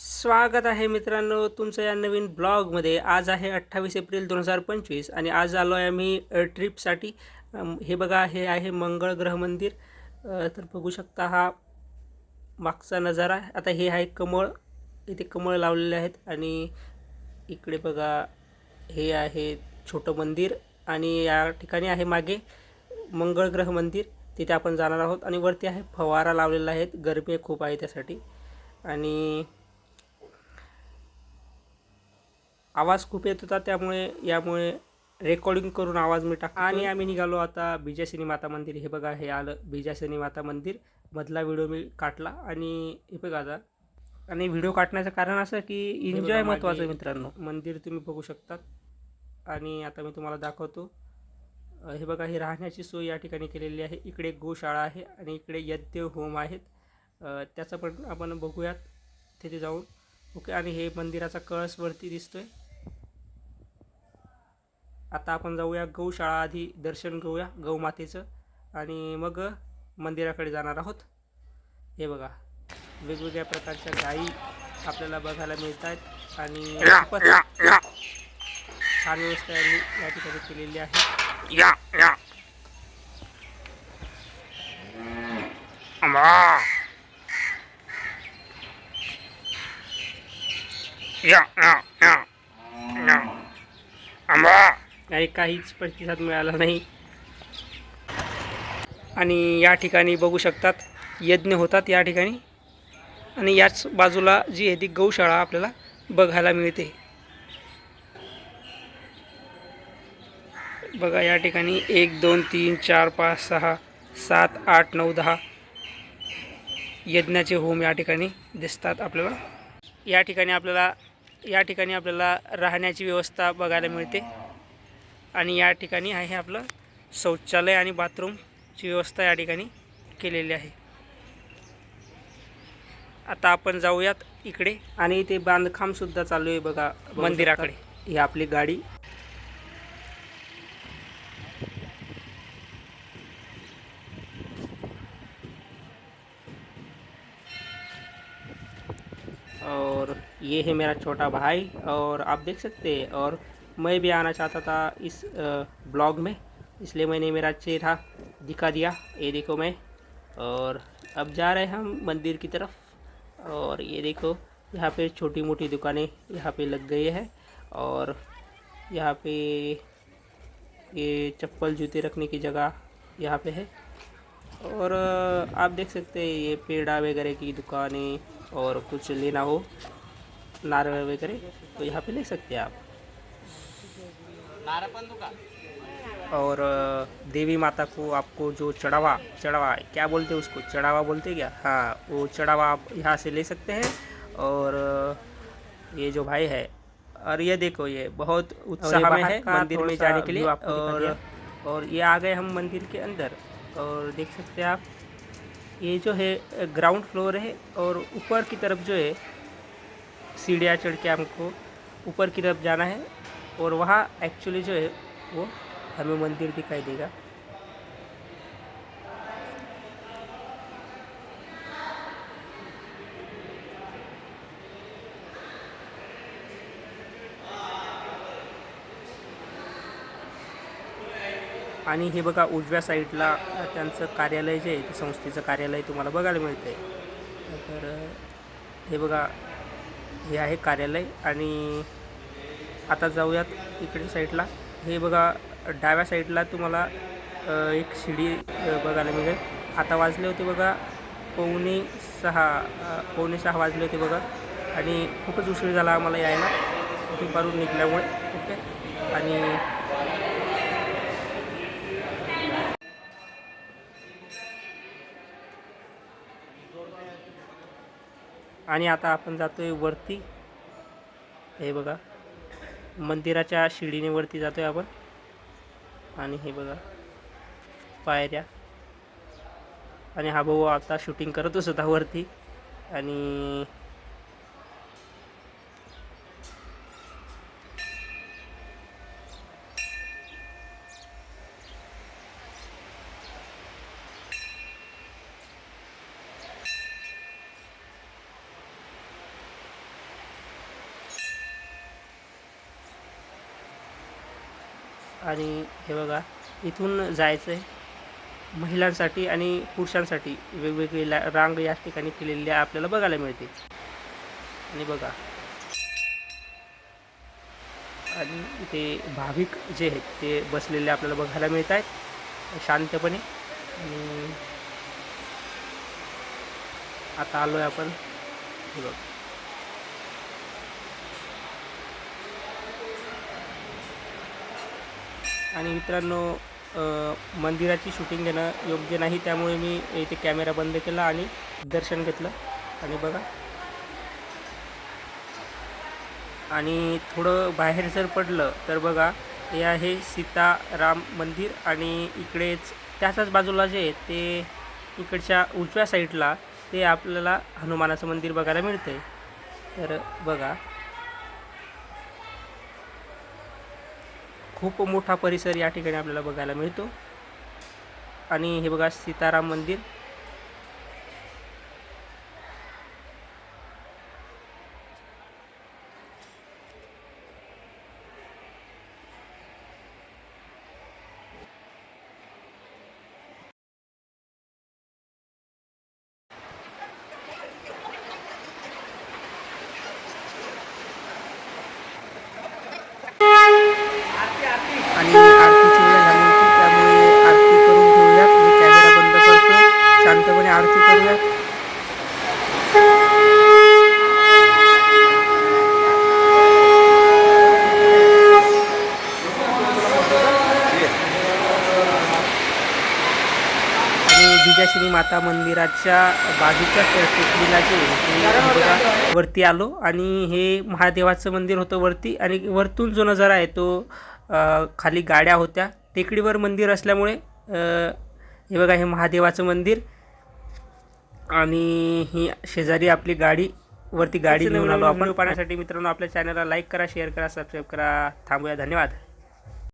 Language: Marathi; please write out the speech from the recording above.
स्वागत आहे मित्रांनो तुमचं या नवीन ब्लॉगमध्ये। आज आहे 28 एप्रिल 2025 आणि आज आलो आहे आम्ही ट्रिपसाठी। हे बघा, हे आहे मंगळ ग्रह मंदिर। तर बघू शकता हा मागचा नजारा। आता हे आहे कमळ, इथे कमळ लावलेले आहेत आणि इकडे बघा हे आहे छोटं मंदिर आणि या ठिकाणी आहे मागे मंगळ ग्रह मंदिर, तिथे आपण जाणार आहोत। आणि वरती आहे फवारा लावलेला आहे, गरमी खूप आहे त्यासाठी। आणि आवाज खूप येत होता यामुळे रेकॉर्डिंग करून आवाज मी टाकतो। आणि आम्ही निघालो आता बिजासनी माता मंदिर। हे बघा, हे आलं बिजासनी माता मंदिर। मधला व्हिडिओ मी काढला आणि हे बघा आता। आणि व्हिडिओ काढण्याचं कारण असं की एन्जॉय महत्त्वाचं आहे मित्रांनो। मंदिर तुम्ही बघू शकता आणि आता मी तुम्हाला दाखवतो। हे बघा, ही राहण्याची सोय या ठिकाणी केलेली आहे। इकडे गोशाळा आहे आणि इकडे यज्ञ होम आहेत, त्याचं पण आपण बघूयात तिथे जाऊन। ओके, आणि हे मंदिराचा कळस वरती दिसतोय। आता आपण जाऊया गौशाळा, आधी दर्शन घेऊया गौमातेचं आणि मग मंदिराकडे जाणार आहोत। हे बघा, वेगवेगळ्या प्रकारच्या गायी आपल्याला बघायला मिळत आहेत आणि खूपच छान व्यवस्था या ठिकाणी केलेली आहे। आणि काहीच प्रतिसाद मिळाला नाही। आणि या ठिकाणी बघू शकतात यज्ञ होतात या ठिकाणी। आणि याच बाजूला जी आहे ती गौशाळा आपल्याला बघायला मिळते। बघा, या ठिकाणी 1 2 3 4 5 6 7 8 9 10 यज्ञाचे होम या ठिकाणी दिसतात आपल्याला। या ठिकाणी आपल्याला राहण्याची व्यवस्था बघायला मिळते। आणि या ठिकाणी आहे आपलं शौचालय आणि बाथरूमची व्यवस्था या ठिकाणी केलेली आहे। आता आपण जाऊयात इकडे आणि इथे बांधकाम सुद्धा चालू आहे बघा मंदिराकडे। ही आपली गाडी। और ये है मेरा छोटा भाई और आप देख सकते हैं। और मैं भी आना चाहता था इस ब्लॉग में, इसलिए मैंने मेरा चेहरा दिखा दिया। ये देखो मैं, और अब जा रहे हैं हम मंदिर की तरफ। और ये देखो, यहाँ पे छोटी मोटी दुकानें यहाँ पे लग गई है। और यहाँ पे ये चप्पल जूते रखने की जगह यहाँ पे है। और आप देख सकते हैं ये पेड़ा वगैरह की दुकानें, और कुछ लेना हो नारळ वगैरह तो यहाँ पे ले सकते हैं आप। और देवी माता को आपको जो चढ़ावा क्या बोलते हैं उसको, चढ़ावा बोलते क्या, हाँ, वो चढ़ावा आप यहाँ से ले सकते हैं। और ये जो भाई है, और ये देखो ये बहुत उत्साह में है मंदिर में जाने के लिए। और ये आ गए हम मंदिर के अंदर। और देख सकते हैं आप, ये जो है ग्राउंड फ्लोर है और ऊपर की तरफ जो है सीढ़ियाँ चढ़ के हमको ऊपर की तरफ जाना है। और वहाँ एक्चुअली जो है वो हमें मंदिर दिखाई देगा। आणि हे बघा, उजव्या साईडला त्यांचं कार्यालय जे आहे ते संस्थेचं कार्यालय तुम्हाला बघायला मिळतंय। तर हे बघा, हे आहे कार्यालय। आणि आता जाऊयात इकडे साईडला। हे बघा, डाव्या साईडला तुम्हाला एक शिडी बघायला मिळेल। आता वाजले होते बघा पावणे 6 वाजले होते बघा। आणि खूपच उशीर झाला आम्हाला यायला दुपारून निघल्यामुळे। ओके, आणि आता आपण जातोय वरती। हे बघा, मंदिराच्या शिडीने वरती जातोय आपण। आणि हे बघा पायऱ्या। आणि हा भाऊ आता शूटिंग करतच होता वरती। आणि आणि हे बघा इथून जायचं आहे. महिलांसाठी आणि पुरुषांसाठी वेगवेगळी रांग या ठिकाणी केलेली आपल्याला बघायला मिळते. आणि बघा आणि इथे भाविक जे आहेत ते बसलेले आपल्याला बघायला मिळत आहेत शांतपणे. आणि आता आलो आहे आपण हे बघा. आणि मित्रांनो मंदिराची शूटिंग घेणं योग्य नाही, त्यामुळे मी इथे कॅमेरा बंद केला आणि दर्शन घेतलं. आणि बघा आणि थोडं बाहेर जर पडलं तर बघा हे आहे सीताराम मंदिर. आणि इकडेच त्याच्याच बाजूला जे आहे ते इकडच्या उजव्या साईडला ते आपल्याला हनुमानाचं मंदिर बघायला मिळतं आहे. तर बघा खूप मोठा परिसर या ठिकाणी आपल्याला बघायला मिळतो. आणि हे बघा सीताराम मंदिर. आणि आरतीची वेळ झाली होती, त्यामुळे आरती करून घेऊयात. मी कॅमेरा बंद करतो, शांतपणे आरती करूयात. आणि जिजाशिनी माता मंदिराच्या बाजूच्या टेकडीला जे बघा वरती आलो. आणि हे महादेवाचं मंदिर होतं वरती. आणि वरतून जो नजारा आहे तो खाली गाड्या होत्या. टेकडीवर मंदिर असल्यामुळे हे बघा हे महादेवाचं मंदिर. आणि ही शेजारी आपली गाडी वरती गाडी घेऊन आलो आपण पाहण्यासाठी. मित्रांनो आपल्या चॅनलला लाईक करा, शेअर करा, सबस्क्राईब करा. थांबूया. धन्यवाद.